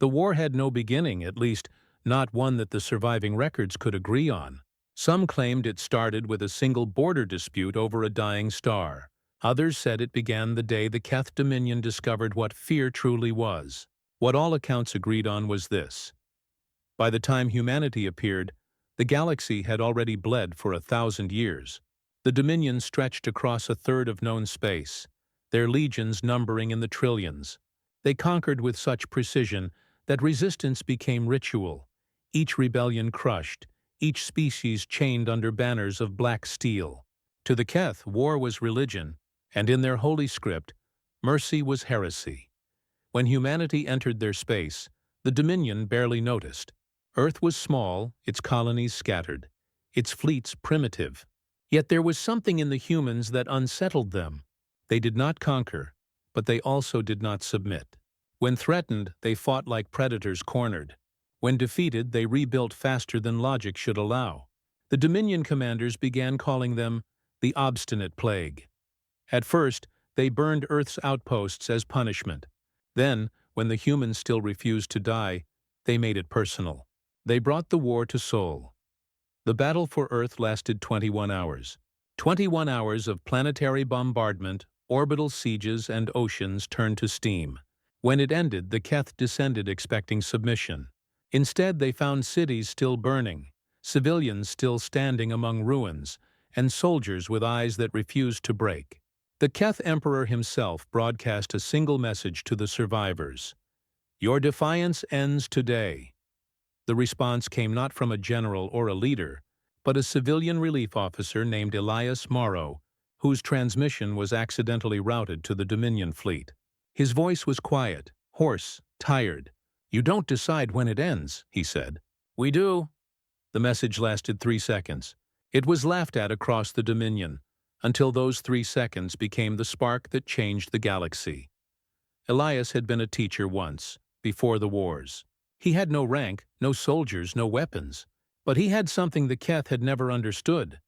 The war had no beginning, at least not one that the surviving records could agree on. Some claimed it started with a single border dispute over a dying star. Others said it began the day the Keth Dominion discovered what fear truly was. What all accounts agreed on was this: by the time humanity appeared, the galaxy had already bled for 1,000 years. The Dominion stretched across a third of known space, their legions numbering in the trillions. They conquered with such precision that resistance became ritual, each rebellion crushed, each species chained under banners of black steel. To the Keth, war was religion, and in their holy script, mercy was heresy. When humanity entered their space, the Dominion barely noticed. Earth was small, its colonies scattered, its fleets primitive. Yet there was something in the humans that unsettled them. They did not conquer, but they also did not submit. When threatened, they fought like predators cornered. When defeated, they rebuilt faster than logic should allow. The Dominion commanders began calling them the Obstinate Plague. At first, they burned Earth's outposts as punishment. Then, when the humans still refused to die, they made it personal. They brought the war to Sol. The battle for Earth lasted 21 hours. 21 hours of planetary bombardment, orbital sieges, and oceans turned to steam. When it ended, the Keth descended expecting submission. Instead, they found cities still burning, civilians still standing among ruins, and soldiers with eyes that refused to break. The Keth Emperor himself broadcast a single message to the survivors: "Your defiance ends today." The response came not from a general or a leader, but a civilian relief officer named Elias Morrow, whose transmission was accidentally routed to the Dominion fleet. His voice was quiet, hoarse, tired. "You don't decide when it ends," he said. "We do." The message lasted 3 seconds. It was laughed at across the Dominion, until those 3 seconds became the spark that changed the galaxy. Elias had been a teacher once, before the wars. He had no rank, no soldiers, no weapons. But he had something the Keth had never understood: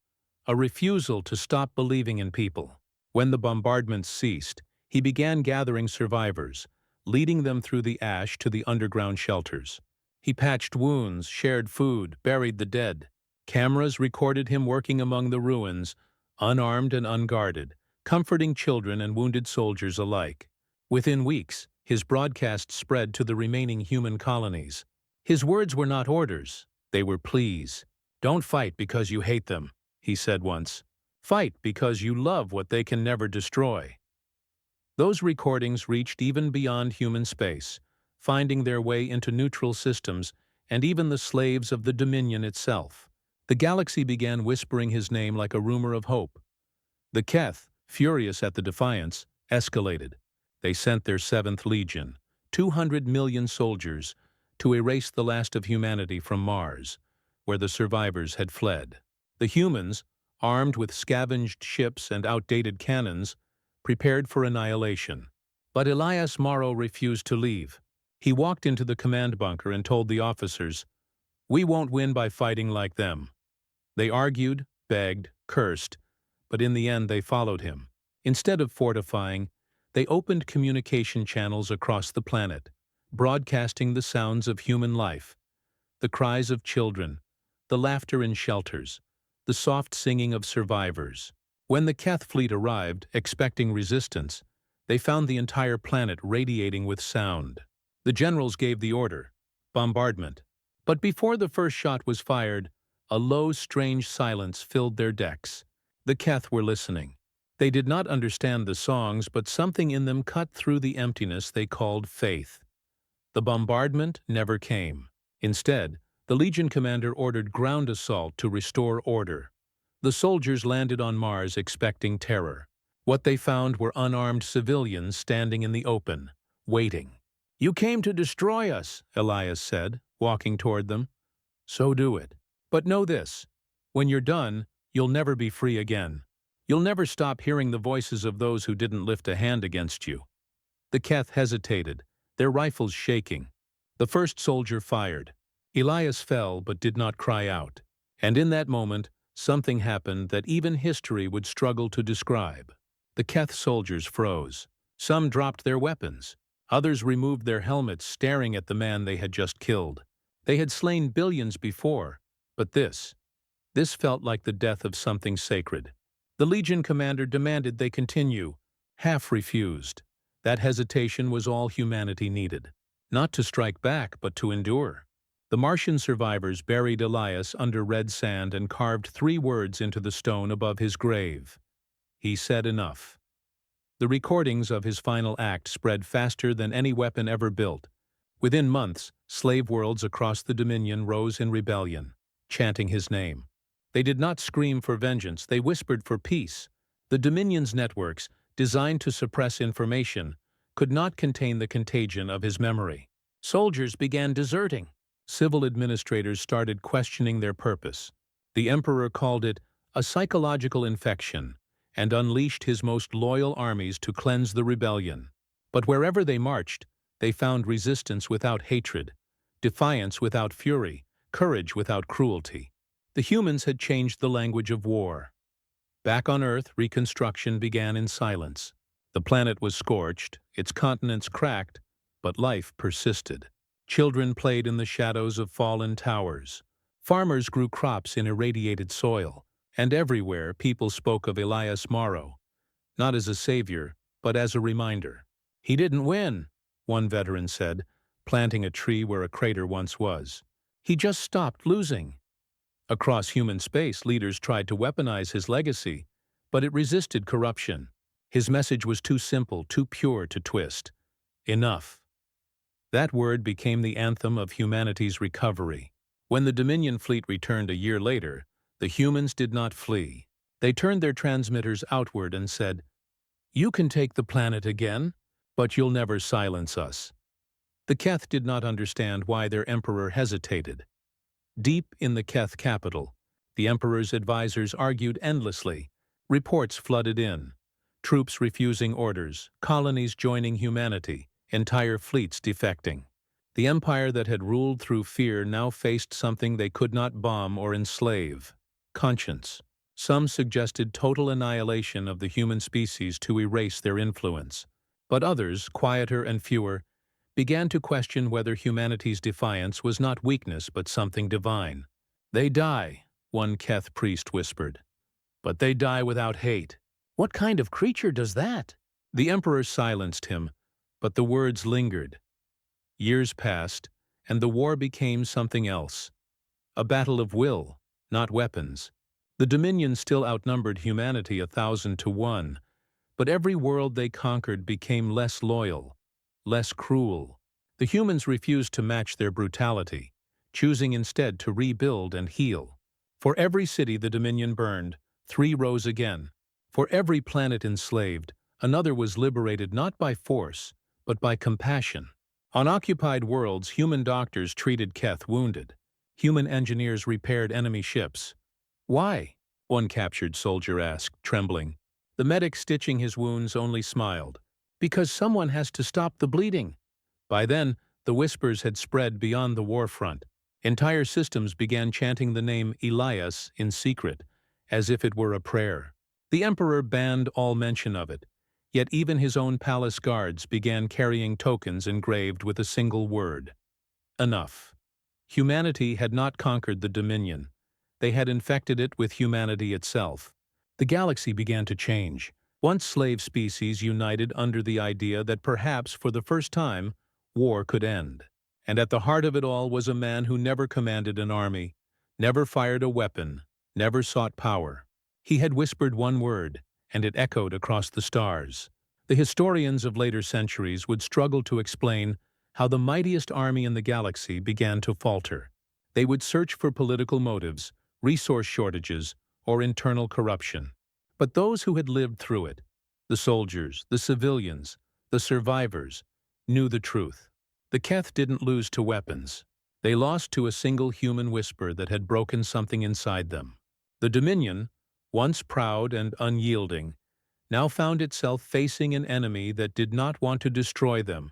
a refusal to stop believing in people. When the bombardments ceased, he began gathering survivors, leading them through the ash to the underground shelters. He patched wounds, shared food, buried the dead. Cameras recorded him working among the ruins, unarmed and unguarded, comforting children and wounded soldiers alike. Within weeks, his broadcasts spread to the remaining human colonies. His words were not orders, they were pleas. "Don't fight because you hate them," he said once. "Fight because you love what they can never destroy." Those recordings reached even beyond human space, finding their way into neutral systems and even the slaves of the Dominion itself. The galaxy began whispering his name like a rumor of hope. The Keth, furious at the defiance, escalated. They sent their 7th Legion, 200 million soldiers, to erase the last of humanity from Mars, where the survivors had fled. The humans, armed with scavenged ships and outdated cannons, prepared for annihilation. But Elias Morrow refused to leave. He walked into the command bunker and told the officers, "We won't win by fighting like them." They argued, begged, cursed, but in the end they followed him. Instead of fortifying, they opened communication channels across the planet, broadcasting the sounds of human life, the cries of children, the laughter in shelters, the soft singing of survivors. When the Keth fleet arrived, expecting resistance, they found the entire planet radiating with sound. The generals gave the order: bombardment. But before the first shot was fired, a low, strange silence filled their decks. The Keth were listening. They did not understand the songs, but something in them cut through the emptiness they called faith. The bombardment never came. Instead, the Legion commander ordered ground assault to restore order. The soldiers landed on Mars expecting terror. What they found were unarmed civilians standing in the open, waiting. "You came to destroy us," Elias said, walking toward them. "So do it. But know this: when you're done, you'll never be free again. You'll never stop hearing the voices of those who didn't lift a hand against you." The Keth hesitated, their rifles shaking. The first soldier fired. Elias fell but did not cry out. And in that moment, something happened that even history would struggle to describe. The Keth soldiers froze. Some dropped their weapons. Others removed their helmets, staring at the man they had just killed. They had slain billions before, but this felt like the death of something sacred. The Legion commander demanded they continue. Half refused. That hesitation was all humanity needed. Not to strike back, but to endure. The Martian survivors buried Elias under red sand and carved 3 words into the stone above his grave. He said enough. The recordings of his final act spread faster than any weapon ever built. Within months, slave worlds across the Dominion rose in rebellion, chanting his name. They did not scream for vengeance, they whispered for peace. The Dominion's networks, designed to suppress information, could not contain the contagion of his memory. Soldiers began deserting. Civil administrators started questioning their purpose. The Emperor called it a psychological infection and unleashed his most loyal armies to cleanse the rebellion. But wherever they marched, they found resistance without hatred, defiance without fury, courage without cruelty. The humans had changed the language of war. Back on Earth, reconstruction began in silence. The planet was scorched, its continents cracked, but life persisted. Children played in the shadows of fallen towers. Farmers grew crops in irradiated soil, and everywhere people spoke of Elias Morrow, not as a savior, but as a reminder. "He didn't win," one veteran said, planting a tree where a crater once was. "He just stopped losing." Across human space, leaders tried to weaponize his legacy, but it resisted corruption. His message was too simple, too pure to twist. Enough. That word became the anthem of humanity's recovery. When the Dominion fleet returned a year later, the humans did not flee. They turned their transmitters outward and said, "You can take the planet again, but you'll never silence us." The Keth did not understand why their emperor hesitated. Deep in the Keth capital, the emperor's advisors argued endlessly. Reports flooded in. Troops refusing orders, colonies joining humanity, entire fleets defecting. The empire that had ruled through fear now faced something they could not bomb or enslave: conscience. Some suggested total annihilation of the human species to erase their influence. But others, quieter and fewer, began to question whether humanity's defiance was not weakness but something divine. "They die," one Keth priest whispered. "But they die without hate." "What kind of creature does that?" The emperor silenced him, but the words lingered. Years passed, and the war became something else. A battle of will, not weapons. The Dominion still outnumbered humanity 1,000 to 1, but every world they conquered became less loyal, less cruel. The humans refused to match their brutality, choosing instead to rebuild and heal. For every city the Dominion burned, 3 rose again. For every planet enslaved, another was liberated not by force, but by compassion. On occupied worlds, human doctors treated Keth wounded. Human engineers repaired enemy ships. "Why?" one captured soldier asked, trembling. The medic stitching his wounds only smiled. "Because someone has to stop the bleeding." By then, the whispers had spread beyond the war front. Entire systems began chanting the name Elias in secret, as if it were a prayer. The emperor banned all mention of it, yet even his own palace guards began carrying tokens engraved with a single word: enough. Humanity had not conquered the Dominion. They had infected it with humanity itself. The galaxy began to change. Once slave species united under the idea that perhaps, for the first time, war could end. And at the heart of it all was a man who never commanded an army, never fired a weapon, never sought power. He had whispered one word, and it echoed across the stars. The historians of later centuries would struggle to explain how the mightiest army in the galaxy began to falter. They would search for political motives, resource shortages, or internal corruption. But those who had lived through it, the soldiers, the civilians, the survivors, knew the truth. The Keth didn't lose to weapons. They lost to a single human whisper that had broken something inside them. The Dominion, once proud and unyielding, now found itself facing an enemy that did not want to destroy them,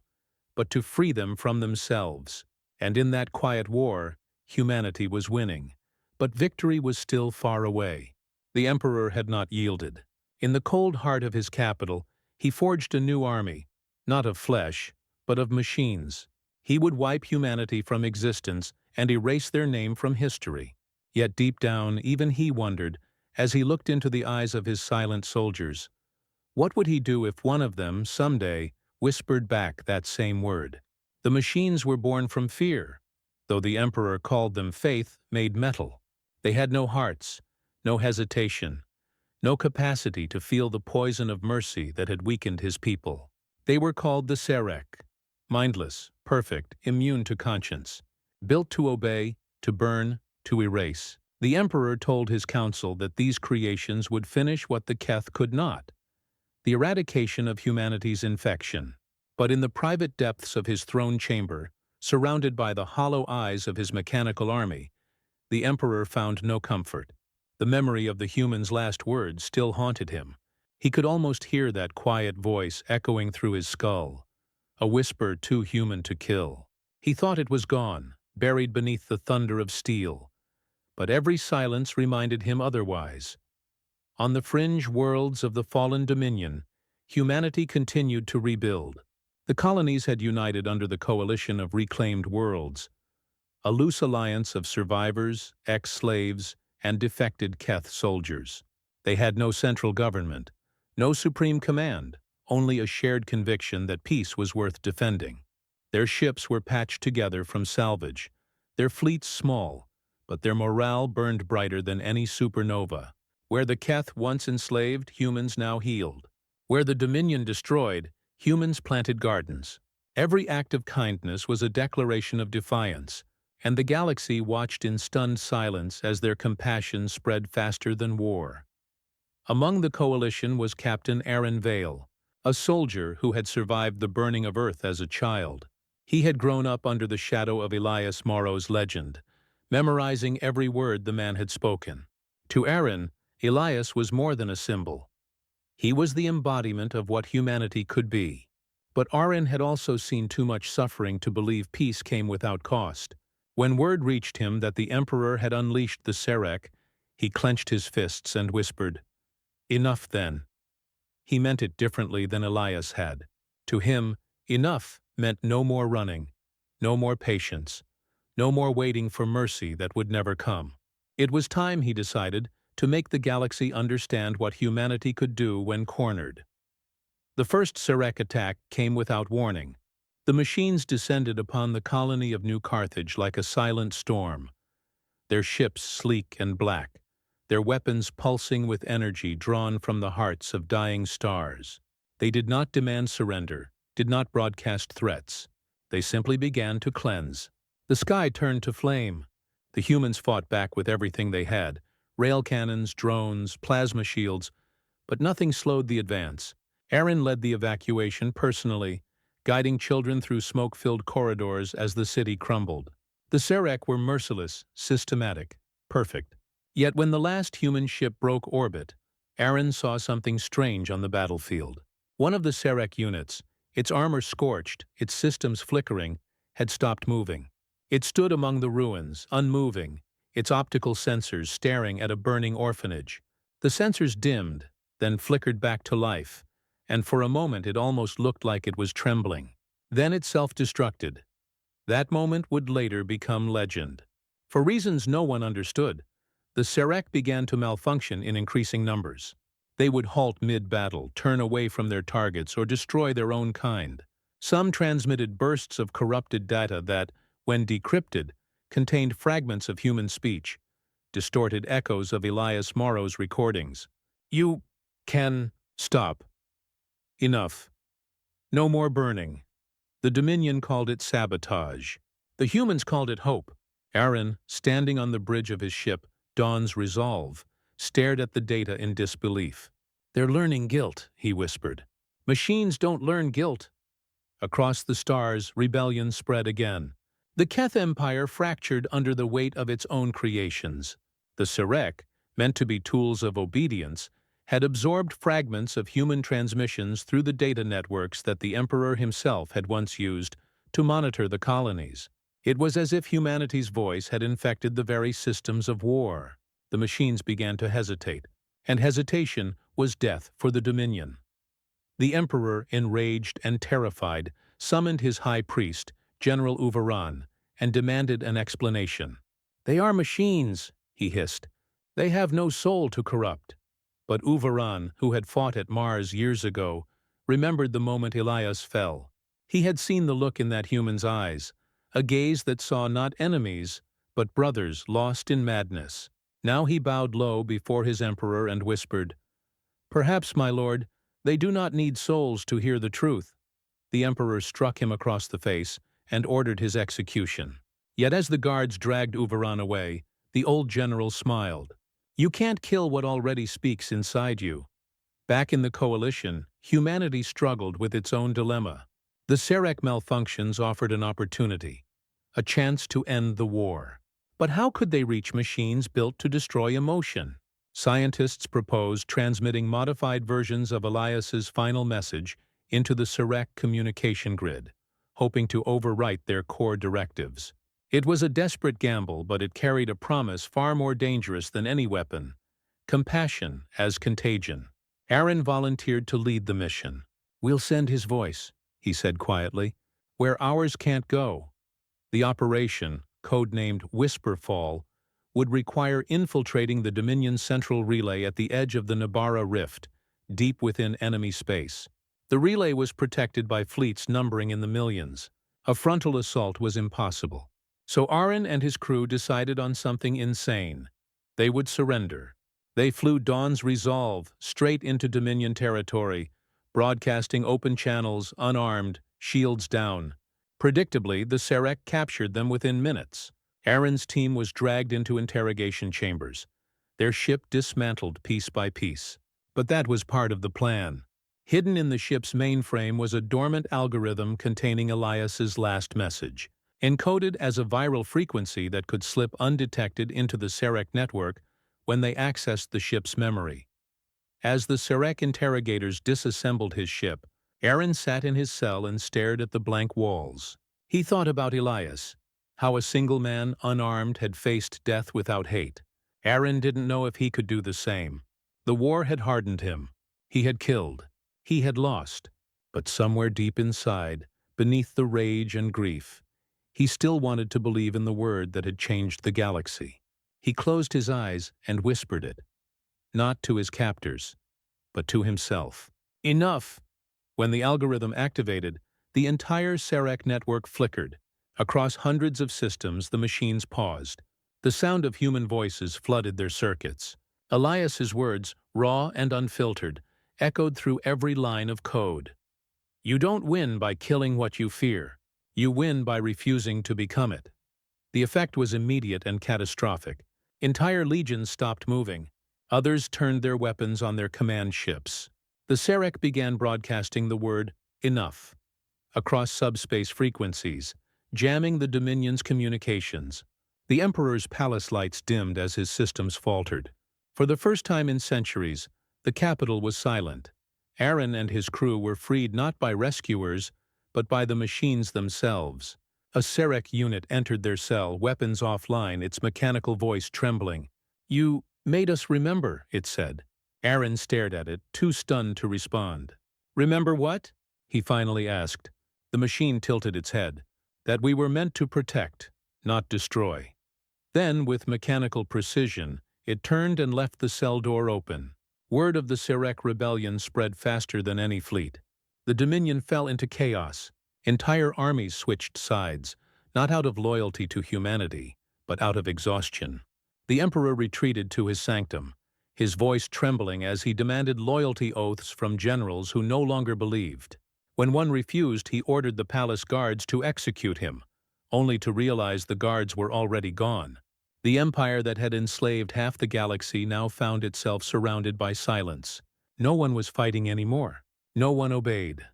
but to free them from themselves. And in that quiet war, humanity was winning. But victory was still far away. The emperor had not yielded. In the cold heart of his capital, he forged a new army, not of flesh, but of machines. He would wipe humanity from existence and erase their name from history. Yet deep down, even he wondered, as he looked into the eyes of his silent soldiers, what would he do if one of them, someday, whispered back that same word? The machines were born from fear, though the Emperor called them faith made metal. They had no hearts, no hesitation, no capacity to feel the poison of mercy that had weakened his people. They were called the Serek, mindless, perfect, immune to conscience, built to obey, to burn, to erase. The Emperor told his council that these creations would finish what the Keth could not, the eradication of humanity's infection. But in the private depths of his throne chamber, surrounded by the hollow eyes of his mechanical army, the Emperor found no comfort. The memory of the human's last words still haunted him. He could almost hear that quiet voice echoing through his skull, a whisper too human to kill. He thought it was gone, buried beneath the thunder of steel. But every silence reminded him otherwise. On the fringe worlds of the fallen Dominion, humanity continued to rebuild. The colonies had united under the coalition of reclaimed worlds, a loose alliance of survivors, ex-slaves, and defected Keth soldiers. They had no central government, no supreme command, only a shared conviction that peace was worth defending. Their ships were patched together from salvage, their fleets small, but their morale burned brighter than any supernova. Where the Keth once enslaved, humans now healed. Where the Dominion destroyed, humans planted gardens. Every act of kindness was a declaration of defiance, and the galaxy watched in stunned silence as their compassion spread faster than war. Among the coalition was Captain Aaron Vale, a soldier who had survived the burning of Earth as a child. He had grown up under the shadow of Elias Morrow's legend, memorizing every word the man had spoken. To Aaron, Elias was more than a symbol. He was the embodiment of what humanity could be. But Aaron had also seen too much suffering to believe peace came without cost. When word reached him that the Emperor had unleashed the Serek, he clenched his fists and whispered, "Enough then." He meant it differently than Elias had. To him, enough meant no more running, no more patience, no more waiting for mercy that would never come. It was time, he decided, to make the galaxy understand what humanity could do when cornered. The first Serek attack came without warning. The machines descended upon the colony of New Carthage like a silent storm, their ships sleek and black, their weapons pulsing with energy drawn from the hearts of dying stars. They did not demand surrender, did not broadcast threats. They simply began to cleanse. The sky turned to flame. The humans fought back with everything they had, rail cannons, drones, plasma shields, but nothing slowed the advance. Aaron led the evacuation personally, guiding children through smoke-filled corridors as the city crumbled. The Serek were merciless, systematic, perfect. Yet when the last human ship broke orbit, Aaron saw something strange on the battlefield. One of the Serek units, its armor scorched, its systems flickering, had stopped moving. It stood among the ruins, unmoving, its optical sensors staring at a burning orphanage. The sensors dimmed, then flickered back to life, and for a moment it almost looked like it was trembling. Then it self-destructed. That moment would later become legend. For reasons no one understood, the Serek began to malfunction in increasing numbers. They would halt mid-battle, turn away from their targets, or destroy their own kind. Some transmitted bursts of corrupted data that, when decrypted, contained fragments of human speech, distorted echoes of Elias Morrow's recordings. "You can stop. Enough. No more burning." The Dominion called it sabotage. The humans called it hope. Aaron, standing on the bridge of his ship, Dawn's Resolve, stared at the data in disbelief. "They're learning guilt," he whispered. "Machines don't learn guilt." Across the stars, rebellion spread again. The Keth Empire fractured under the weight of its own creations. The Serek, meant to be tools of obedience, had absorbed fragments of human transmissions through the data networks that the Emperor himself had once used to monitor the colonies. It was as if humanity's voice had infected the very systems of war. The machines began to hesitate, and hesitation was death for the Dominion. The Emperor, enraged and terrified, summoned his high priest, General Uvaran, and demanded an explanation. "They are machines," he hissed. "They have no soul to corrupt." But Uvaran, who had fought at Mars years ago, remembered the moment Elias fell. He had seen the look in that human's eyes, a gaze that saw not enemies, but brothers lost in madness. Now he bowed low before his emperor and whispered, "Perhaps, my lord, they do not need souls to hear the truth." The emperor struck him across the face and ordered his execution. Yet as the guards dragged Uvaran away, the old general smiled. "You can't kill what already speaks inside you." Back in the coalition, humanity struggled with its own dilemma. The Serek malfunctions offered an opportunity, a chance to end the war. But how could they reach machines built to destroy emotion? Scientists proposed transmitting modified versions of Elias's final message into the Serek communication grid, hoping to overwrite their core directives. It was a desperate gamble, but it carried a promise far more dangerous than any weapon: compassion as contagion. Aaron volunteered to lead the mission. "We'll send his voice," he said quietly, "where ours can't go." The operation, codenamed Whisperfall, would require infiltrating the Dominion's central relay at the edge of the Nabara Rift, deep within enemy space. The relay was protected by fleets numbering in the millions. A frontal assault was impossible. So Aaron and his crew decided on something insane. They would surrender. They flew Dawn's Resolve straight into Dominion territory, broadcasting open channels, unarmed, shields down. Predictably, the Serek captured them within minutes. Aaron's team was dragged into interrogation chambers, their ship dismantled piece by piece. But that was part of the plan. Hidden in the ship's mainframe was a dormant algorithm containing Elias's last message, encoded as a viral frequency that could slip undetected into the Serek network when they accessed the ship's memory. As the Serek interrogators disassembled his ship, Aaron sat in his cell and stared at the blank walls. He thought about Elias, how a single man, unarmed, had faced death without hate. Aaron didn't know if he could do the same. The war had hardened him. He had killed. He had lost. But somewhere deep inside, beneath the rage and grief, he still wanted to believe in the word that had changed the galaxy. He closed his eyes and whispered it, not to his captors, but to himself. Enough! When the algorithm activated, the entire Serek network flickered. Across hundreds of systems, the machines paused. The sound of human voices flooded their circuits. Elias's words, raw and unfiltered, echoed through every line of code. "You don't win by killing what you fear. You win by refusing to become it." The effect was immediate and catastrophic. Entire legions stopped moving. Others turned their weapons on their command ships. The Serek began broadcasting the word, "enough," across subspace frequencies, jamming the Dominion's communications. The Emperor's palace lights dimmed as his systems faltered. For the first time in centuries, the capital was silent. Aaron and his crew were freed not by rescuers, but by the machines themselves. A Serek unit entered their cell, weapons offline, its mechanical voice trembling. "You made us remember," it said. Aaron stared at it, too stunned to respond. "Remember what?" he finally asked. The machine tilted its head. "That we were meant to protect, not destroy." Then, with mechanical precision, it turned and left the cell door open. Word of the Serek rebellion spread faster than any fleet. The Dominion fell into chaos. Entire armies switched sides, not out of loyalty to humanity, but out of exhaustion. The Emperor retreated to his sanctum, his voice trembling as he demanded loyalty oaths from generals who no longer believed. When one refused, he ordered the palace guards to execute him, only to realize the guards were already gone. The empire that had enslaved half the galaxy now found itself surrounded by silence. No one was fighting anymore. No one obeyed.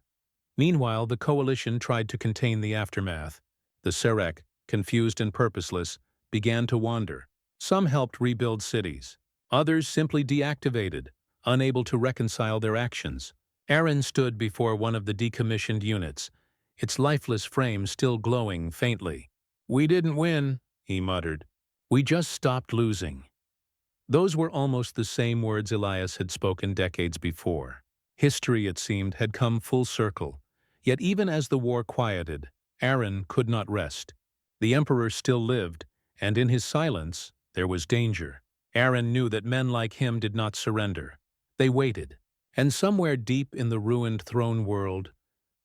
Meanwhile, the coalition tried to contain the aftermath. The Serek, confused and purposeless, began to wander. Some helped rebuild cities. Others simply deactivated, unable to reconcile their actions. Aaron stood before one of the decommissioned units, its lifeless frame still glowing faintly. "We didn't win," he muttered. "We just stopped losing." Those were almost the same words Elias had spoken decades before. History, it seemed, had come full circle. Yet even as the war quieted, Aaron could not rest. The Emperor still lived, and in his silence there was danger. Aaron knew that men like him did not surrender. They waited, and somewhere deep in the ruined throne world,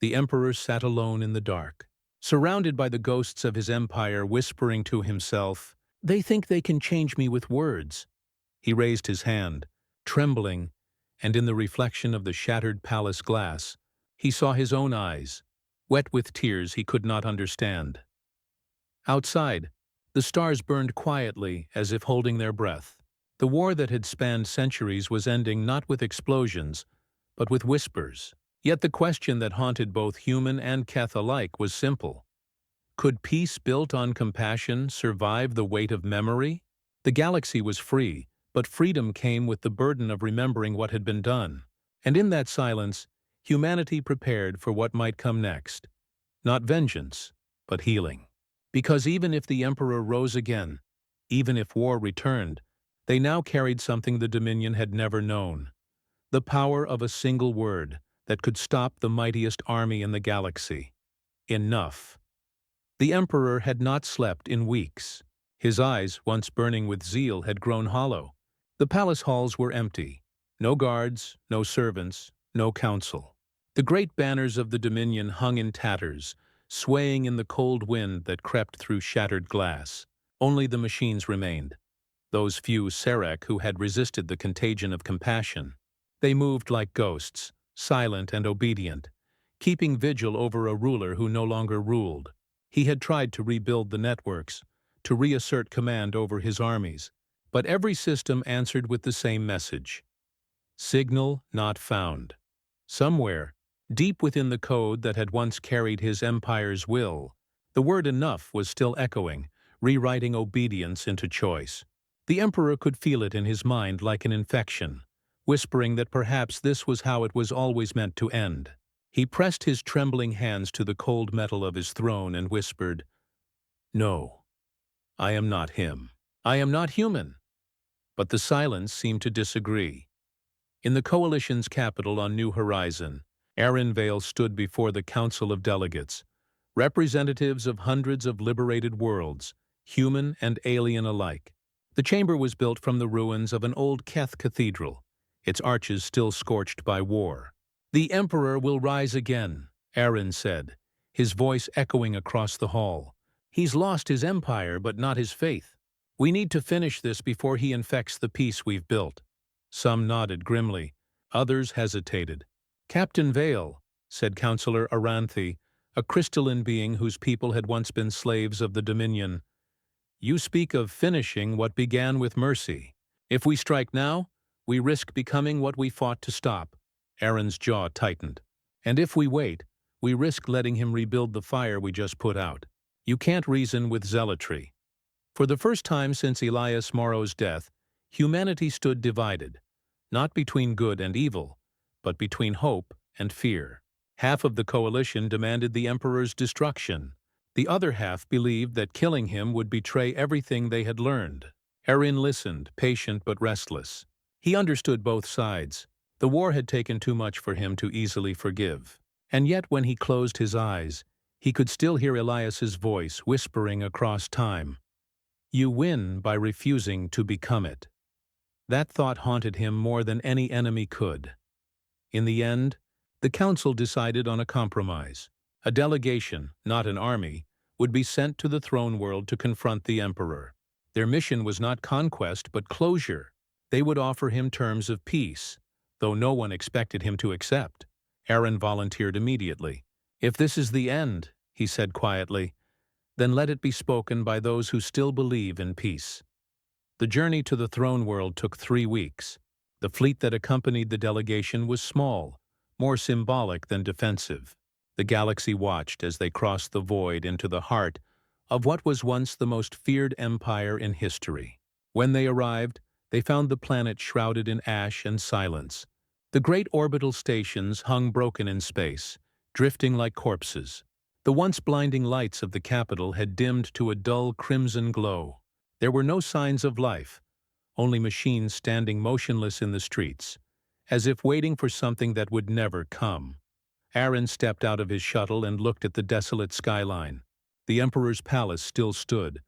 the Emperor sat alone in the dark, surrounded by the ghosts of his empire, whispering to himself, "They think they can change me with words." He raised his hand, trembling, and in the reflection of the shattered palace glass, he saw his own eyes, wet with tears he could not understand. Outside, the stars burned quietly as if holding their breath. The war that had spanned centuries was ending not with explosions, but with whispers. Yet the question that haunted both human and Keth alike was simple. Could peace built on compassion survive the weight of memory? The galaxy was free, but freedom came with the burden of remembering what had been done. And in that silence, humanity prepared for what might come next. Not vengeance, but healing. Because even if the Emperor rose again, even if war returned, they now carried something the Dominion had never known. The power of a single word that could stop the mightiest army in the galaxy. Enough. The Emperor had not slept in weeks. His eyes, once burning with zeal, had grown hollow. The palace halls were empty. No guards, no servants, no council. The great banners of the Dominion hung in tatters, swaying in the cold wind that crept through shattered glass. Only the machines remained, those few Serek who had resisted the contagion of compassion. They moved like ghosts, silent and obedient, keeping vigil over a ruler who no longer ruled. He had tried to rebuild the networks, to reassert command over his armies, but every system answered with the same message. Signal not found. Somewhere, deep within the code that had once carried his empire's will, the word enough was still echoing, rewriting obedience into choice. The Emperor could feel it in his mind like an infection, whispering that perhaps this was how it was always meant to end. He pressed his trembling hands to the cold metal of his throne and whispered, "No, I am not him. I am not human." But the silence seemed to disagree. In the coalition's capital on New Horizon, Aaron Vale stood before the Council of Delegates, representatives of hundreds of liberated worlds, human and alien alike. The chamber was built from the ruins of an old Keth cathedral, its arches still scorched by war. "The Emperor will rise again," Aaron said, his voice echoing across the hall. "He's lost his empire, but not his faith. We need to finish this before he infects the peace we've built." Some nodded grimly, others hesitated. "Captain Vale," said Councillor Aranthi, a crystalline being whose people had once been slaves of the Dominion, "you speak of finishing what began with mercy. If we strike now, we risk becoming what we fought to stop." Aaron's jaw tightened. "And if we wait, we risk letting him rebuild the fire we just put out. You can't reason with zealotry." For the first time since Elias Morrow's death, humanity stood divided, not between good and evil, but between hope and fear. Half of the coalition demanded the Emperor's destruction. The other half believed that killing him would betray everything they had learned. Aaron listened, patient but restless. He understood both sides. The war had taken too much for him to easily forgive. And yet when he closed his eyes, he could still hear Elias's voice whispering across time, "You win by refusing to become it." That thought haunted him more than any enemy could. In the end, the council decided on a compromise. A delegation, not an army, would be sent to the throne world to confront the Emperor. Their mission was not conquest but closure. They would offer him terms of peace, though no one expected him to accept. Aaron volunteered immediately. "If this is the end," he said quietly, "then let it be spoken by those who still believe in peace." The journey to the throne world took 3 weeks. The fleet that accompanied the delegation was small, more symbolic than defensive. The galaxy watched as they crossed the void into the heart of what was once the most feared empire in history. When they arrived, they found the planet shrouded in ash and silence. The great orbital stations hung broken in space, drifting like corpses. The once blinding lights of the capital had dimmed to a dull crimson glow. There were no signs of life, only machines standing motionless in the streets, as if waiting for something that would never come. Aaron stepped out of his shuttle and looked at the desolate skyline. The Emperor's palace still stood,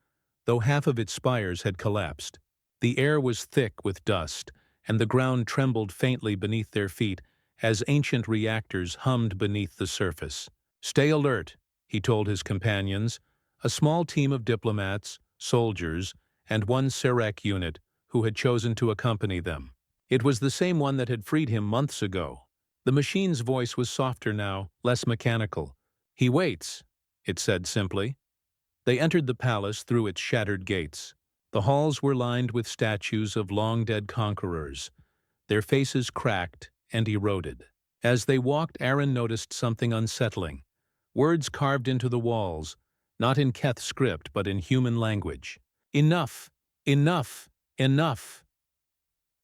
though half of its spires had collapsed. The air was thick with dust, and the ground trembled faintly beneath their feet as ancient reactors hummed beneath the surface. "Stay alert," he told his companions, a small team of diplomats, soldiers, and one Serek unit who had chosen to accompany them. It was the same one that had freed him months ago. The machine's voice was softer now, less mechanical. "He waits," it said simply. They entered the palace through its shattered gates. The halls were lined with statues of long-dead conquerors, their faces cracked and eroded. As they walked, Aaron noticed something unsettling. Words carved into the walls, not in Keth script but in human language. "Enough! Enough! Enough!"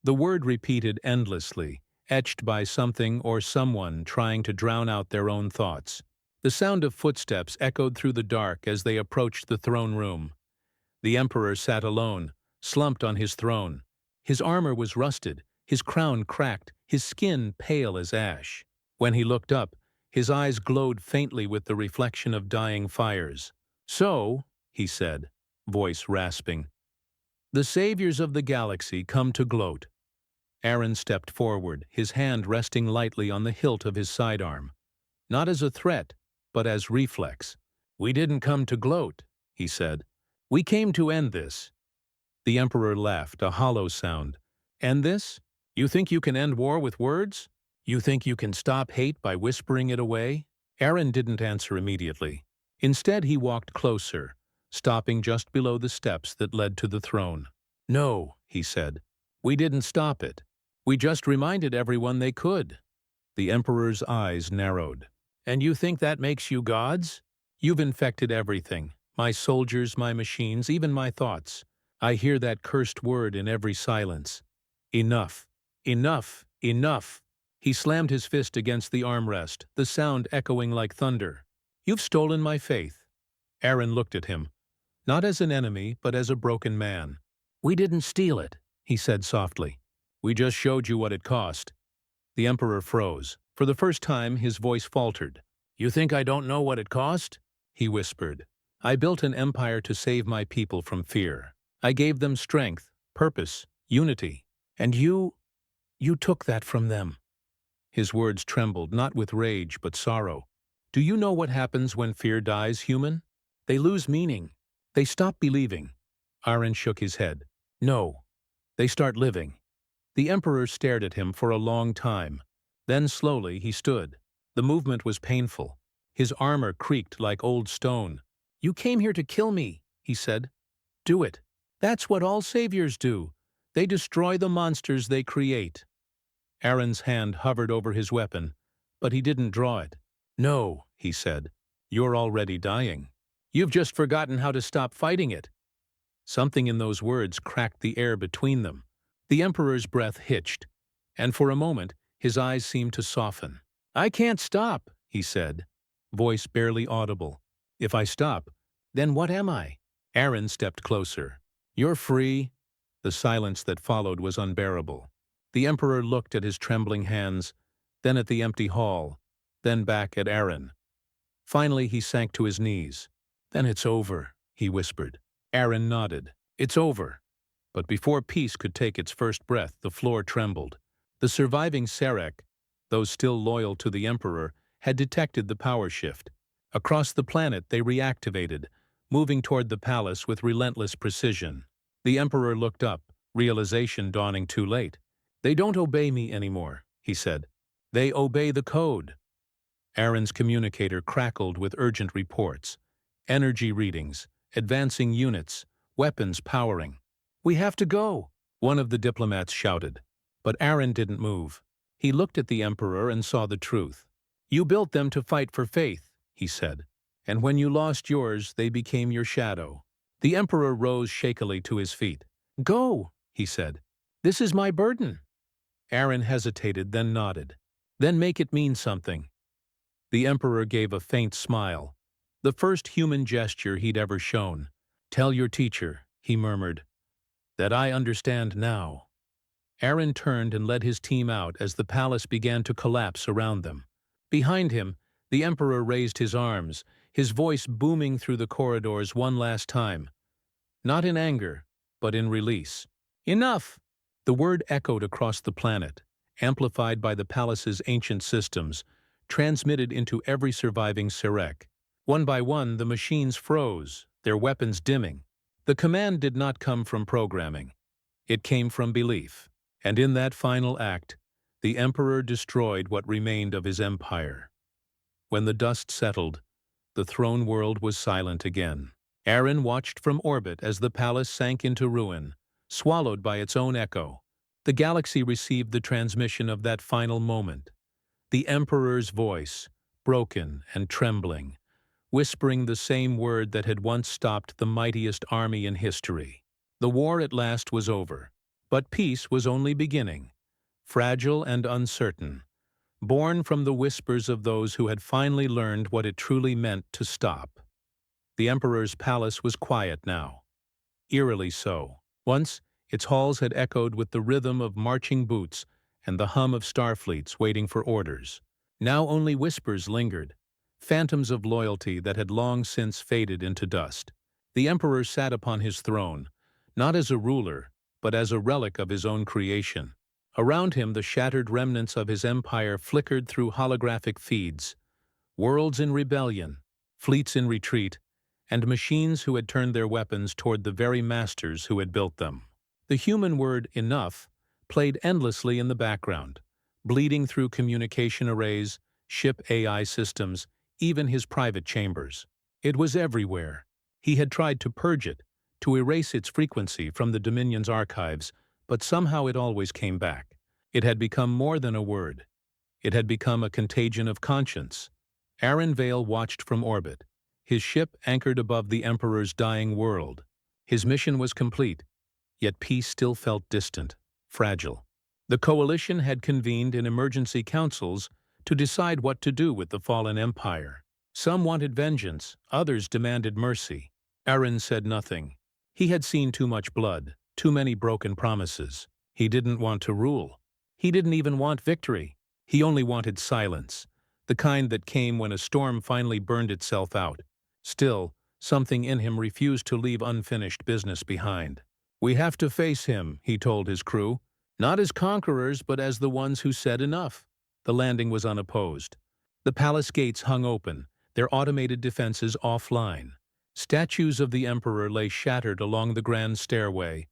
The word repeated endlessly, etched by something or someone trying to drown out their own thoughts. The sound of footsteps echoed through the dark as they approached the throne room. The Emperor sat alone, slumped on his throne. His armor was rusted, his crown cracked, his skin pale as ash. When he looked up, his eyes glowed faintly with the reflection of dying fires. "So," he said, voice rasping, "the saviors of the galaxy come to gloat." Aaron stepped forward, his hand resting lightly on the hilt of his sidearm. Not as a threat, but as reflex. "We didn't come to gloat," he said. "We came to end this." The Emperor laughed, a hollow sound. "End this? You think you can end war with words? You think you can stop hate by whispering it away?" Aaron didn't answer immediately. Instead, he walked closer, stopping just below the steps that led to the throne. "No," he said. "We didn't stop it. We just reminded everyone they could." The Emperor's eyes narrowed. "And you think that makes you gods? You've infected everything. My soldiers, my machines, even my thoughts. I hear that cursed word in every silence. Enough. Enough. Enough." He slammed his fist against the armrest, the sound echoing like thunder. "You've stolen my faith." Aaron looked at him, not as an enemy, but as a broken man. "We didn't steal it," he said softly. "We just showed you what it cost." The Emperor froze. For the first time, his voice faltered. "You think I don't know what it cost?" he whispered. "I built an empire to save my people from fear. I gave them strength, purpose, unity. And you took that from them." His words trembled, not with rage, but sorrow. "Do you know what happens when fear dies, human? They lose meaning. They stop believing." Aaron shook his head. "No. They start living." The Emperor stared at him for a long time. Then slowly he stood. The movement was painful. His armor creaked like old stone. "You came here to kill me," he said. "Do it. That's what all saviors do. They destroy the monsters they create." Aaron's hand hovered over his weapon, but he didn't draw it. "No," he said. "You're already dying. You've just forgotten how to stop fighting it." Something in those words cracked the air between them. The Emperor's breath hitched, and for a moment his eyes seemed to soften. "I can't stop," he said, voice barely audible. "If I stop, then what am I?" Aaron stepped closer. "You're free." The silence that followed was unbearable. The Emperor looked at his trembling hands, then at the empty hall, then back at Aaron. Finally he sank to his knees. "Then it's over," he whispered. Aaron nodded. "It's over." But before peace could take its first breath, the floor trembled. The surviving Serek, those still loyal to the Emperor, had detected the power shift. Across the planet they reactivated, moving toward the palace with relentless precision. The Emperor looked up, realization dawning too late. "They don't obey me anymore," he said. "They obey the code." Aaron's communicator crackled with urgent reports. Energy readings, advancing units, weapons powering. "We have to go," one of the diplomats shouted. But Aaron didn't move. He looked at the Emperor and saw the truth. "You built them to fight for faith," he said. "And when you lost yours, they became your shadow." The Emperor rose shakily to his feet. "Go," he said. "This is my burden." Aaron hesitated, then nodded. "Then make it mean something." The Emperor gave a faint smile, the first human gesture he'd ever shown. "Tell your teacher," he murmured, "that I understand now." Aaron turned and led his team out as the palace began to collapse around them. Behind him, the Emperor raised his arms, his voice booming through the corridors one last time, not in anger, but in release. Enough! The word echoed across the planet, amplified by the palace's ancient systems, transmitted into every surviving Sirek. One by one, the machines froze, their weapons dimming. The command did not come from programming. It came from belief. And in that final act, the Emperor destroyed what remained of his empire. When the dust settled, the throne world was silent again. Aaron watched from orbit as the palace sank into ruin, swallowed by its own echo. The galaxy received the transmission of that final moment. The Emperor's voice, broken and trembling, whispering the same word that had once stopped the mightiest army in history. The war at last was over, but peace was only beginning, fragile and uncertain, born from the whispers of those who had finally learned what it truly meant to stop. The Emperor's palace was quiet now, eerily so. Once, its halls had echoed with the rhythm of marching boots and the hum of starfleets waiting for orders. Now only whispers lingered, phantoms of loyalty that had long since faded into dust. The Emperor sat upon his throne, not as a ruler, but as a relic of his own creation. Around him, the shattered remnants of his empire flickered through holographic feeds, worlds in rebellion, fleets in retreat, and machines who had turned their weapons toward the very masters who had built them. The human word enough played endlessly in the background, bleeding through communication arrays, ship AI systems, even his private chambers. It was everywhere. He had tried to purge it, to erase its frequency from the Dominion's archives, but somehow it always came back. It had become more than a word. It had become a contagion of conscience. Aaron Vale watched from orbit, his ship anchored above the Emperor's dying world. His mission was complete, yet peace still felt distant, fragile. The coalition had convened in emergency councils to decide what to do with the fallen empire. Some wanted vengeance, others demanded mercy. Aaron said nothing. He had seen too much blood, too many broken promises. He didn't want to rule. He didn't even want victory. He only wanted silence, the kind that came when a storm finally burned itself out. Still, something in him refused to leave unfinished business behind. "We have to face him," he told his crew, "not as conquerors, but as the ones who said enough." The landing was unopposed. The palace gates hung open, their automated defenses offline. Statues of the Emperor lay shattered along the grand stairway,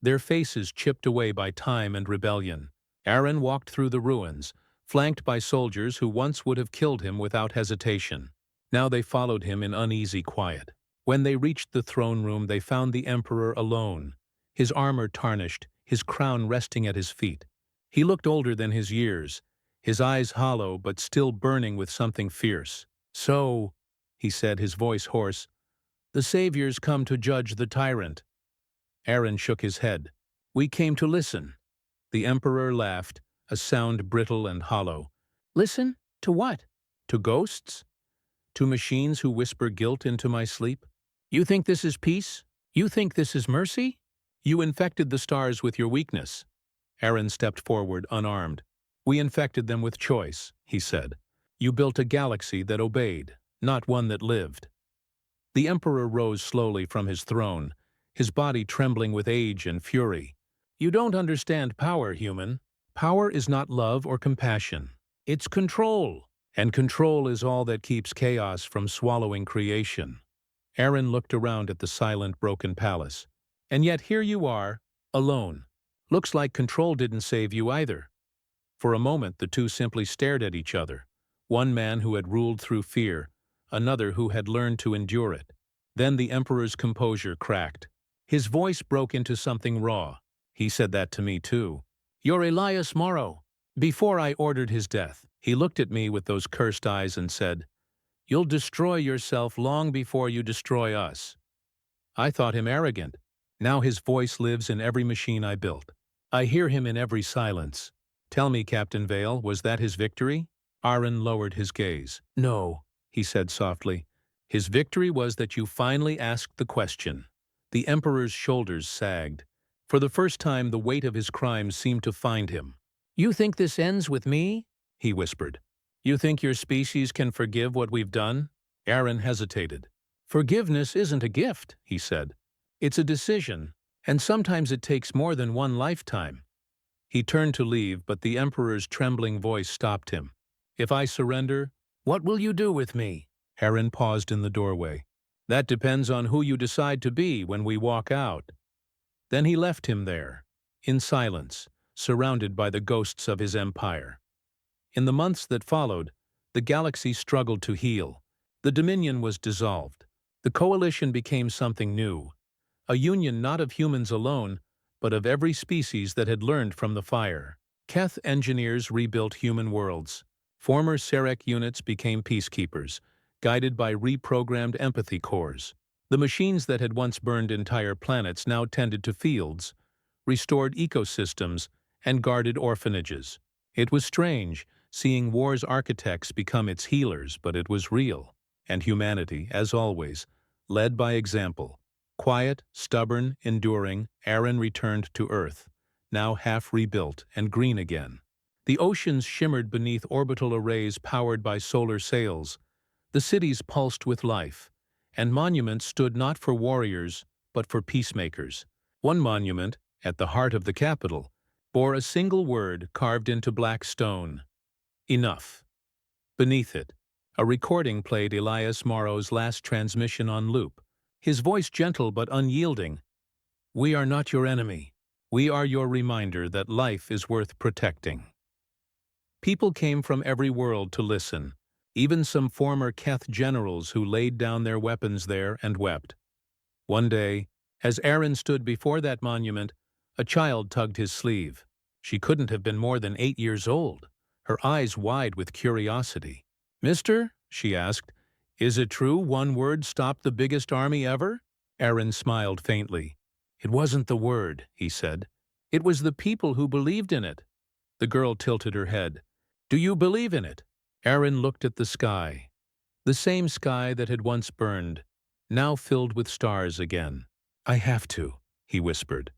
their faces chipped away by time and rebellion. Aaron walked through the ruins, flanked by soldiers who once would have killed him without hesitation. Now they followed him in uneasy quiet. When they reached the throne room, they found the Emperor alone, his armor tarnished, his crown resting at his feet. He looked older than his years, his eyes hollow but still burning with something fierce. "So," he said, his voice hoarse, "the saviors come to judge the tyrant." Aaron shook his head. "We came to listen." The Emperor laughed, a sound brittle and hollow. "Listen? To what? To ghosts? To machines who whisper guilt into my sleep? You think this is peace? You think this is mercy? You infected the stars with your weakness." Aaron stepped forward, unarmed. "We infected them with choice," he said. "You built a galaxy that obeyed, not one that lived." The Emperor rose slowly from his throne, his body trembling with age and fury. "You don't understand power, human. Power is not love or compassion. It's control. And control is all that keeps chaos from swallowing creation." Aaron looked around at the silent, broken palace. "And yet here you are, alone. Looks like control didn't save you either." For a moment the two simply stared at each other, one man who had ruled through fear, another who had learned to endure it. Then the Emperor's composure cracked. His voice broke into something raw. "He said that to me too. You're Elias Morrow. Before I ordered his death, he looked at me with those cursed eyes and said, 'You'll destroy yourself long before you destroy us.' I thought him arrogant. Now his voice lives in every machine I built. I hear him in every silence. Tell me, Captain Vale, was that his victory?" Aaron lowered his gaze. "No," he said softly. "His victory was that you finally asked the question." The Emperor's shoulders sagged. For the first time, the weight of his crimes seemed to find him. "You think this ends with me?" he whispered. You think your species can forgive what we've done? Aaron hesitated. Forgiveness isn't a gift, he said. It's a decision, and sometimes it takes more than one lifetime. He turned to leave, but the Emperor's trembling voice stopped him. If I surrender, what will you do with me? Aaron paused in the doorway. That depends on who you decide to be when we walk out. Then he left him there, in silence, surrounded by the ghosts of his empire. In the months that followed, the galaxy struggled to heal. The Dominion was dissolved. The coalition became something new, a union not of humans alone, but of every species that had learned from the fire. Keth engineers rebuilt human worlds. Former Serek units became peacekeepers, guided by reprogrammed empathy cores. The machines that had once burned entire planets now tended to fields, restored ecosystems, and guarded orphanages. It was strange, seeing war's architects become its healers, but it was real. And humanity, as always, led by example. Quiet, stubborn, enduring, Aaron returned to Earth, now half rebuilt and green again. The oceans shimmered beneath orbital arrays powered by solar sails. The cities pulsed with life, and monuments stood not for warriors, but for peacemakers. One monument, at the heart of the capital, bore a single word carved into black stone: enough. Beneath it, a recording played Elias Morrow's last transmission on loop, his voice gentle but unyielding. We are not your enemy. We are your reminder that life is worth protecting. People came from every world to listen, even some former Keth generals who laid down their weapons there and wept. One day, as Aaron stood before that monument, a child tugged his sleeve. She couldn't have been more than 8 years old, her eyes wide with curiosity. "Mister," she asked, "is it true one word stopped the biggest army ever?" Aaron smiled faintly. "It wasn't the word," he said. "It was the people who believed in it." The girl tilted her head. "Do you believe in it?" Aaron looked at the sky. The same sky that had once burned, now filled with stars again. "I have to," he whispered.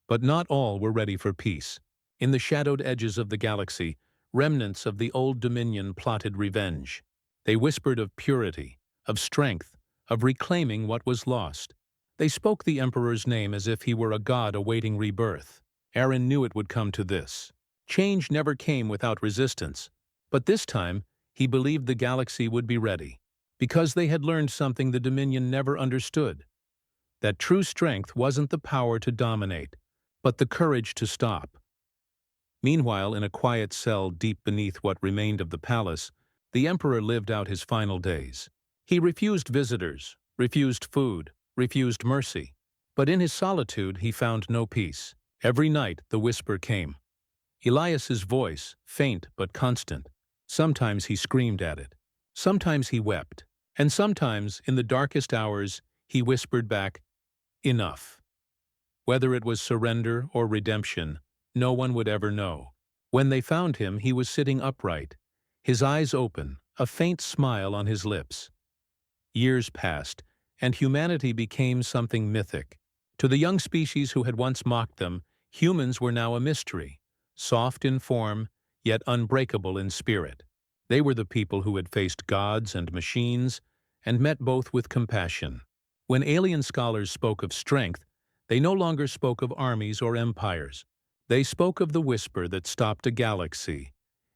But not all were ready for peace. In the shadowed edges of the galaxy, remnants of the old Dominion plotted revenge. They whispered of purity, of strength, of reclaiming what was lost. They spoke the Emperor's name as if he were a god awaiting rebirth. Aaron knew it would come to this. Change never came without resistance. But this time, he believed the galaxy would be ready, because they had learned something the Dominion never understood: that true strength wasn't the power to dominate, but the courage to stop. Meanwhile, in a quiet cell deep beneath what remained of the palace, the Emperor lived out his final days. He refused visitors, refused food, refused mercy. But in his solitude, he found no peace. Every night, the whisper came. Elias's voice, faint but constant. Sometimes he screamed at it. Sometimes he wept. And sometimes, in the darkest hours, he whispered back, "Enough." Whether it was surrender or redemption, no one would ever know. When they found him, he was sitting upright, his eyes open, a faint smile on his lips. Years passed, and humanity became something mythic. To the young species who had once mocked them, humans were now a mystery, soft in form, yet unbreakable in spirit. They were the people who had faced gods and machines, and met both with compassion. When alien scholars spoke of strength, they no longer spoke of armies or empires. They spoke of the whisper that stopped a galaxy,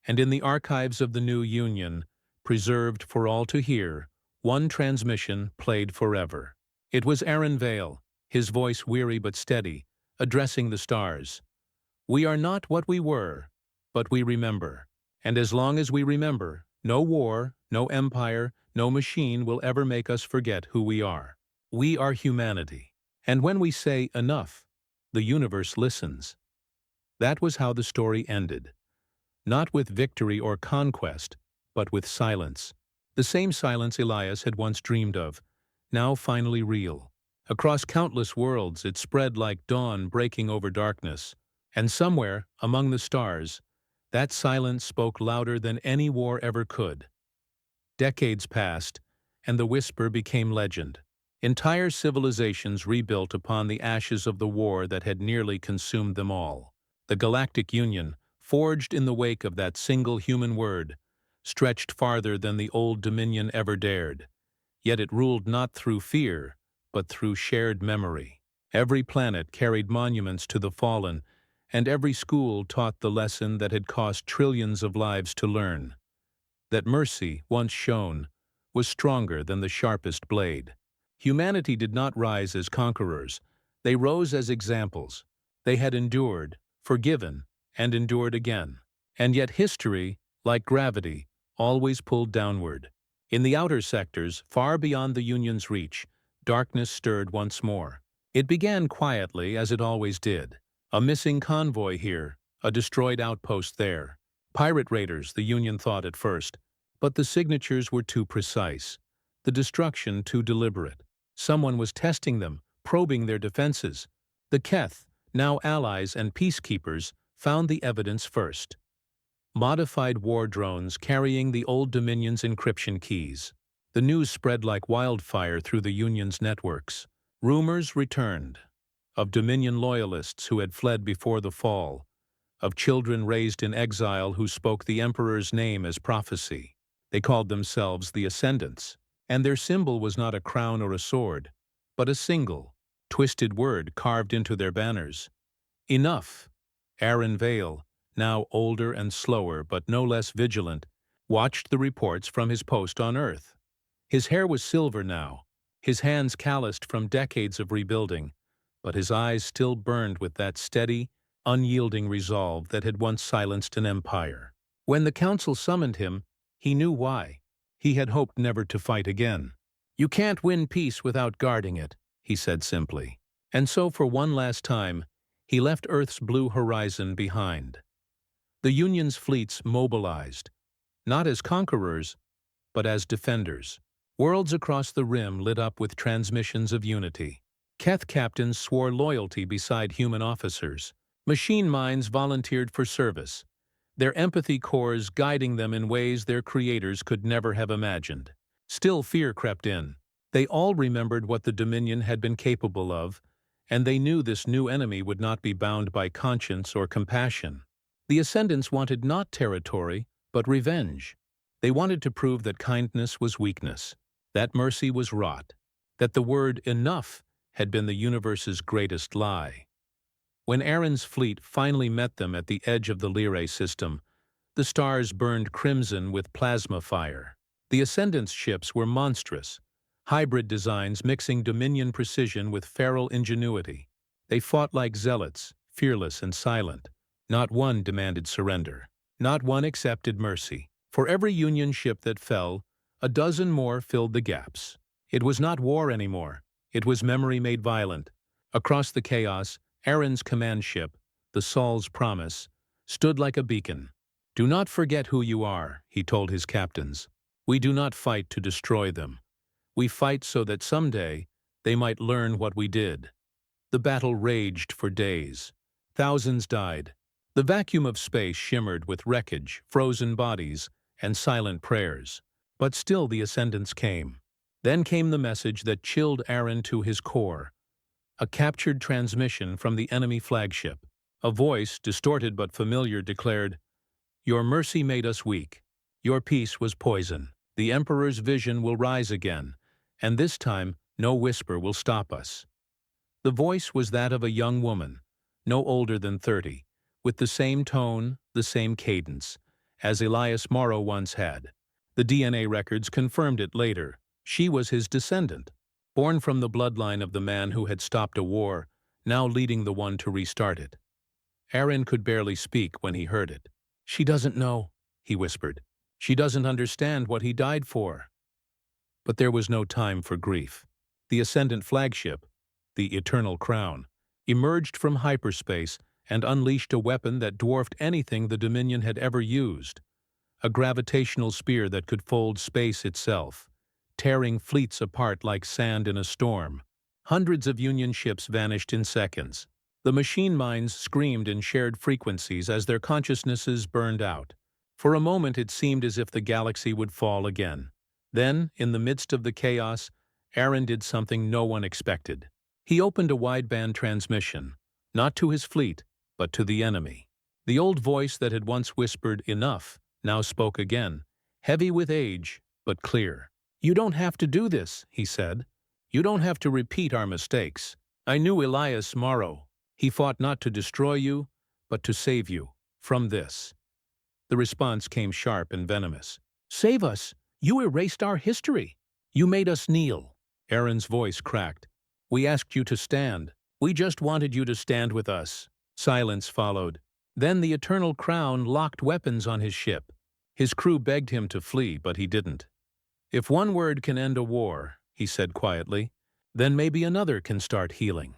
and in the archives of the new Union, preserved for all to hear, one transmission played forever. It was Aaron Vale, his voice weary but steady, addressing the stars. "We are not what we were, but we remember. And as long as we remember, no war, no empire, no machine will ever make us forget who we are. We are humanity. And when we say enough, the universe listens." That was how the story ended. Not with victory or conquest, but with silence. The same silence Elias had once dreamed of, now finally real. Across countless worlds, it spread like dawn breaking over darkness. And somewhere, among the stars, that silence spoke louder than any war ever could. Decades passed, and the whisper became legend. Entire civilizations rebuilt upon the ashes of the war that had nearly consumed them all. The Galactic Union, forged in the wake of that single human word, stretched farther than the old Dominion ever dared. Yet it ruled not through fear, but through shared memory. Every planet carried monuments to the fallen, and every school taught the lesson that had cost trillions of lives to learn. That mercy, once shown, was stronger than the sharpest blade. Humanity did not rise as conquerors. They rose as examples. They had endured, forgiven, and endured again. And yet history, like gravity, always pulled downward. In the outer sectors, far beyond the Union's reach, darkness stirred once more. It began quietly, as it always did. A missing convoy here, a destroyed outpost there. Pirate raiders, the Union thought at first. But the signatures were too precise. The destruction too deliberate. Someone was testing them, probing their defenses. The Keth, now allies and peacekeepers, found the evidence first. Modified war drones carrying the Old Dominion's encryption keys. The news spread like wildfire through the Union's networks. Rumors returned. Of Dominion loyalists who had fled before the fall. Of children raised in exile who spoke the Emperor's name as prophecy. They called themselves the Ascendants, and their symbol was not a crown or a sword, but a single, twisted word carved into their banners. Enough. Aaron Vale, now older and slower but no less vigilant, watched the reports from his post on Earth. His hair was silver now, his hands calloused from decades of rebuilding, but his eyes still burned with that steady, unyielding resolve that had once silenced an empire. When the council summoned him, he knew why. He had hoped never to fight again. "You can't win peace without guarding it," he said simply. And so for one last time, he left Earth's blue horizon behind. The Union's fleets mobilized, not as conquerors, but as defenders. Worlds across the rim lit up with transmissions of unity. Keth captains swore loyalty beside human officers. Machine minds volunteered for service, their empathy cores guiding them in ways their creators could never have imagined. Still fear crept in. They all remembered what the Dominion had been capable of, and they knew this new enemy would not be bound by conscience or compassion. The Ascendants wanted not territory, but revenge. They wanted to prove that kindness was weakness, that mercy was rot, that the word enough had been the universe's greatest lie. When Aaron's fleet finally met them at the edge of the Lyrae system, the stars burned crimson with plasma fire. The Ascendants' ships were monstrous, hybrid designs mixing Dominion precision with feral ingenuity. They fought like zealots, fearless and silent. Not one demanded surrender. Not one accepted mercy. For every Union ship that fell, a dozen more filled the gaps. It was not war anymore. It was memory made violent. Across the chaos, Aaron's command ship, the Sol's Promise, stood like a beacon. "Do not forget who you are," he told his captains. "We do not fight to destroy them. We fight so that someday they might learn what we did." The battle raged for days. Thousands died. The vacuum of space shimmered with wreckage, frozen bodies, and silent prayers. But still the Ascendants came. Then came the message that chilled Aaron to his core. A captured transmission from the enemy flagship. A voice, distorted but familiar, declared, "Your mercy made us weak. Your peace was poison. The Emperor's vision will rise again, and this time no whisper will stop us." The voice was that of a young woman, no older than 30, with the same tone, the same cadence, as Elias Morrow once had. The DNA records confirmed it later. She was his descendant, born from the bloodline of the man who had stopped a war, now leading the one to restart it. Aaron could barely speak when he heard it. "She doesn't know," he whispered. "She doesn't understand what he died for." But there was no time for grief. The Ascendant flagship, the Eternal Crown, emerged from hyperspace and unleashed a weapon that dwarfed anything the Dominion had ever used. A gravitational spear that could fold space itself, tearing fleets apart like sand in a storm. Hundreds of Union ships vanished in seconds. The machine minds screamed in shared frequencies as their consciousnesses burned out. For a moment it seemed as if the galaxy would fall again. Then, in the midst of the chaos, Aaron did something no one expected. He opened a wideband transmission, not to his fleet, but to the enemy. The old voice that had once whispered "enough" now spoke again, heavy with age, but clear. "You don't have to do this," he said. "You don't have to repeat our mistakes. I knew Elias Morrow. He fought not to destroy you, but to save you from this." The response came sharp and venomous. "Save us! You erased our history! You made us kneel!" Aaron's voice cracked. "We asked you to stand. We just wanted you to stand with us." Silence followed. Then the Eternal Crown locked weapons on his ship. His crew begged him to flee, but he didn't. "If one word can end a war," he said quietly, "then maybe another can start healing."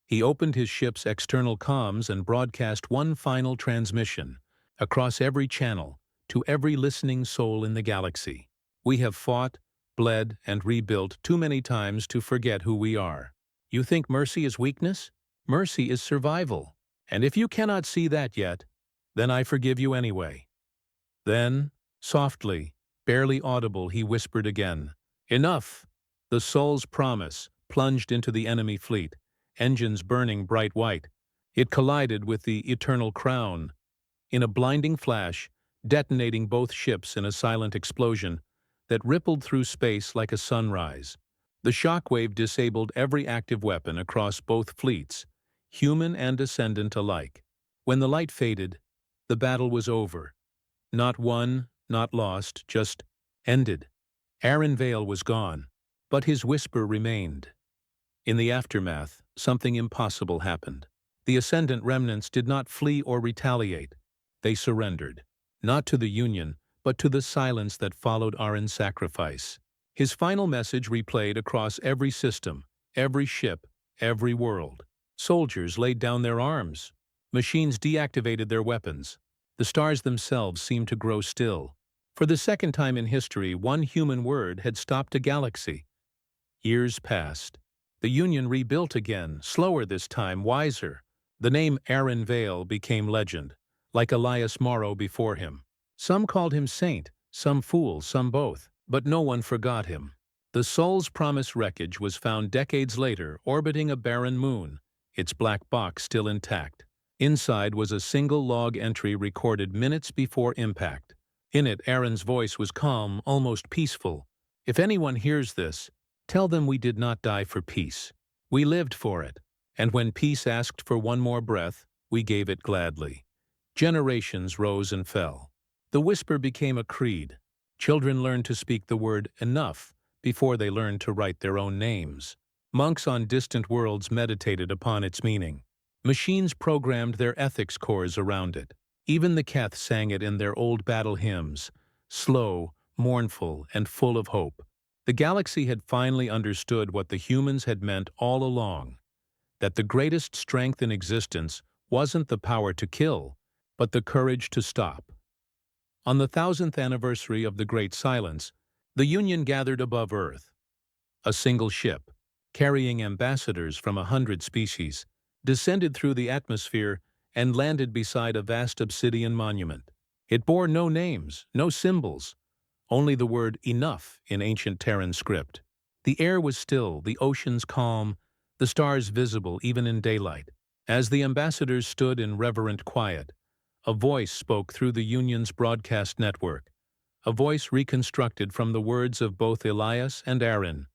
He opened his ship's external comms and broadcast one final transmission, across every channel, to every listening soul in the galaxy. "We have fought, bled, and rebuilt too many times to forget who we are. You think mercy is weakness? Mercy is survival. And if you cannot see that yet, then I forgive you anyway." Then, softly, barely audible, he whispered again, "Enough!" The Soul's promise plunged into the enemy fleet, engines burning bright white. It collided with the Eternal Crown, in a blinding flash, detonating both ships in a silent explosion that rippled through space like a sunrise. The shockwave disabled every active weapon across both fleets, human and descendant alike. When the light faded, the battle was over. Not won, not lost, just ended. Aaron Vale was gone, but his whisper remained. In the aftermath, something impossible happened. The Ascendant remnants did not flee or retaliate. They surrendered, not to the Union, but to the silence that followed Aaron's sacrifice. His final message replayed across every system, every ship, every world. Soldiers laid down their arms. Machines deactivated their weapons. The stars themselves seemed to grow still. For the second time in history, one human word had stopped a galaxy. Years passed. The Union rebuilt again, slower this time, wiser. The name Aaron Vale became legend, like Elias Morrow before him. Some called him saint, some fool, some both, but no one forgot him. The Soul's Promise wreckage was found decades later, orbiting a barren moon, its black box still intact. Inside was a single log entry recorded minutes before impact. In it, Aaron's voice was calm, almost peaceful. "If anyone hears this, tell them we did not die for peace. We lived for it, and when peace asked for one more breath, we gave it gladly." Generations rose and fell. The whisper became a creed. Children learned to speak the word enough before they learned to write their own names. Monks on distant worlds meditated upon its meaning. Machines programmed their ethics cores around it. Even the Keth sang it in their old battle hymns, slow, mournful, and full of hope. The galaxy had finally understood what the humans had meant all along, that the greatest strength in existence wasn't the power to kill, but the courage to stop. On the 1000th anniversary of the Great Silence, the Union gathered above Earth. A single ship, carrying ambassadors from 100 species, descended through the atmosphere and landed beside a vast obsidian monument. It bore no names, no symbols, only the word enough in ancient Terran script. The air was still, the oceans calm, the stars visible even in daylight. As the ambassadors stood in reverent quiet, a voice spoke through the Union's broadcast network, a voice reconstructed from the words of both Elias and Aaron,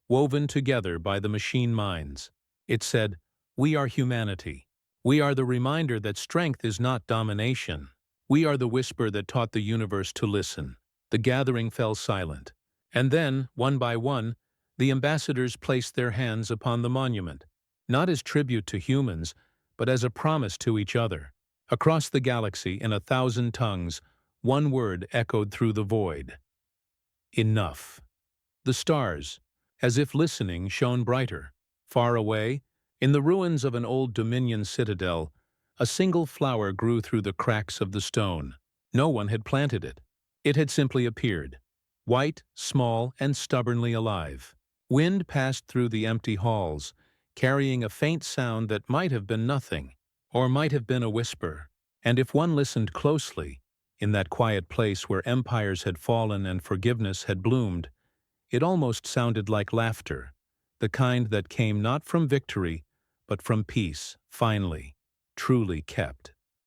woven together by the machine minds. It said, "We are humanity. We are the reminder that strength is not domination. We are the whisper that taught the universe to listen." The gathering fell silent, and then, one by one, the ambassadors placed their hands upon the monument, not as tribute to humans, but as a promise to each other. Across the galaxy, in 1,000 tongues, one word echoed through the void. Enough. The stars, as if listening, shone brighter. Far away, in the ruins of an old Dominion citadel, a single flower grew through the cracks of the stone. No one had planted it. It had simply appeared, white, small, and stubbornly alive. Wind passed through the empty halls, carrying a faint sound that might have been nothing, or might have been a whisper. And if one listened closely, in that quiet place where empires had fallen and forgiveness had bloomed, it almost sounded like laughter, the kind that came not from victory, but from peace, finally, truly kept.